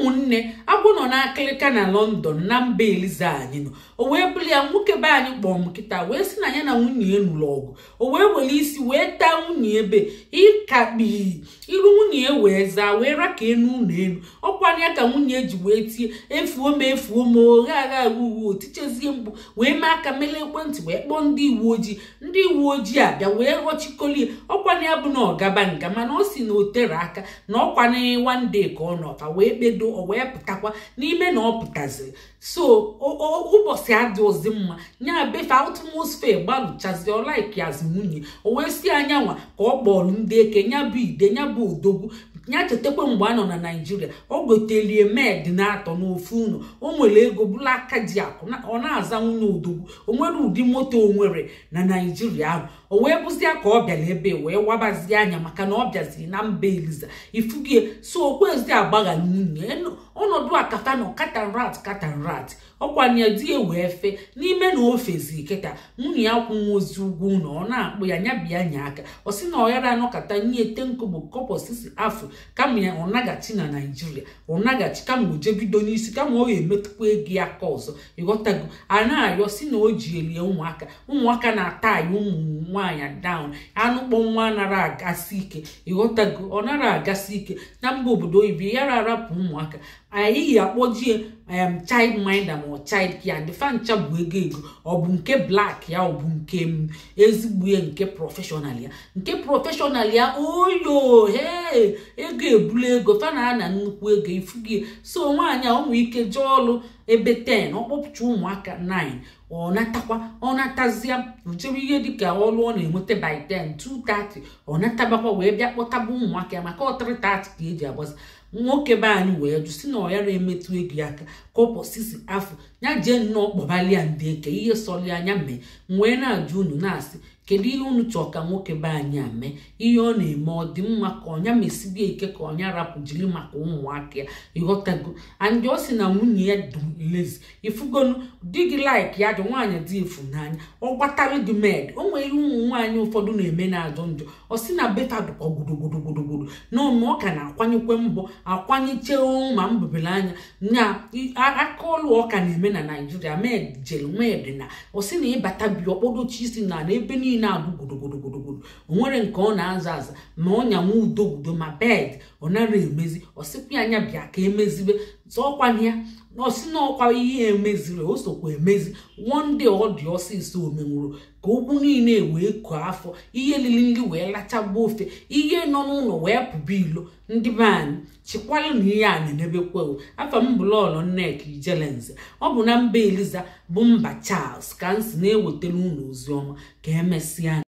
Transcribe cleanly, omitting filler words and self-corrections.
ụmụnne agwụ nọ n'akịlịka na London na mba Eliza anyị nọ o wee bụrụ ya nwoke be anyị kpọọ m kịta wee sị na ya na nwunye enụlụ ọgụ o wee were isi wee taa nwunye ebe ịkakpi iru nwunye wee zaa wee raka enu ụlọ elu ọkwanye ya ka nwunye ji wee tie efuo m oghe agha uwe otichezie mgbu wee mee aka mele ekwentị wee kpọọ ndị uwe ojii abịa wee ghọchikolie ọkwanye ya bụ na ọgaba nga mana ọ si na o tere aka na ọkwanye one day ka ọ nọta wee kpedo o wee pụtakwa n'ime na ọ pụtaziri so ụbọchị adịghịzi mma nya befe atmosphere gbalụchazi ọlaiki azụ nwunye o wee si anyanwa ka ọ kpọrọ ndị eke nya bụ ide nya bụ odogwu nya chetakwa mgbe a nọ na Naijiria ọ gotelie med na-atọ n'ofu ụlọ o nwere ego bụla aka ji akụ ọ na-aza nwunye odogwu o nwere ụdị moto o nwere na Naijiria ahụ o wee bụzia ka ọ bịara ebe wee wabazie anya maka na ọ bịaziri na mba Eliza ifugie so okwezi agbagha nwunye ọnọdụ akafa na katanrat ọkwanye di wee fe n'ime na ofezi kịta nwunye ya kwụnwa ozi ugwu na ọ na-akpụ ya nyabịa nya aka ọ sị na ọ yara anọkata nye etenko bụ kọpọsisi afọ kama ya ọ nagachi na Naijiria ọ nagachi kama o jebido n'isi kama ọ ga-emetụkwa ego ya aka ọzọ ịghọtago a na-ayọ si na o ji elie ụmụaka na-ata anyị ụmụ nwaanyị down anụkpọ nwa anara agasị ike ịghọtago ọ nara agasị ike na mba obodo oyibo yara arapụ ụmụaka anyị akpọjie child minder ma child care dịfa ncha bụ ego ọ bụ nke black ya ọ bụ nke ezigbo nke prọfeshọnal ya oyo ego ebula ego fa na nnukwu ego ifugie so nwaanyị a ụmụ ike jee ọlụ ebe 10 ọ kpọpụcha ụmụaka 9 ọ natazia jebe ihe dịka ọlụ ọ na-enweta by 10 2:30 ọ natabakwa wee bịa kpọtaba ụmụaka ya maka 3:30 ka eji agbaza nwoke be anyị wee jụ si na ọ ya na-emetụ ego ya aka kọpọsisi afọ ya jee nnọọ kpọbalia ndị eke ihe sọrọ anya mee wee na-ajụ unu na-asị kedu ihe unu chọọ ka nwoke be anyị a mee ihe ọ na-eme ọ dị mma ka ọnya mesibie ike ka ọnya rapụ jiri maka ụmụaka ya ịghọtago andị ọ sị na nwunye ya dị lezi ifugonu di gị like ya dị nwaanyị dị ịfụnanya ọ gbatara gị med o nwere ụmụ nwaanyị ụfọdụ na-eme na-ajọ njọ ọ sị na beta dụkwa gburugburu na ọ ka na-akwanyekwe mbọ akwanyeche ma mbebele anya na aka ọlụ ọka na-eme na Naijiria med na ọ sị na ịbata bi ọkpọdochi isi na ebe niile adụ gburugburu o nwere nke ọ na-aza ma ọ nyanwe udo ma bed ọ nara emezi ọ sịkwa anya bịa ka emezibe zọọkwana ya ọ sị na ọkwa ihe emeziri o sokwa emezi one day ọ dị ọsịsọ omenwuru ka okwu niile wee kọọ afọ ihe lili nri wee lachagba ofe ihe nọ n'ụlọ wee pụba ilo ndị be anyị chikwalụ na ihe a na-enebekwa afa m bụ lọlọ Nneka Ijelenze ọ bụ na mba Eliza bụ mba Charles ka m si na-ewetara unu ozi ọma ka emesịa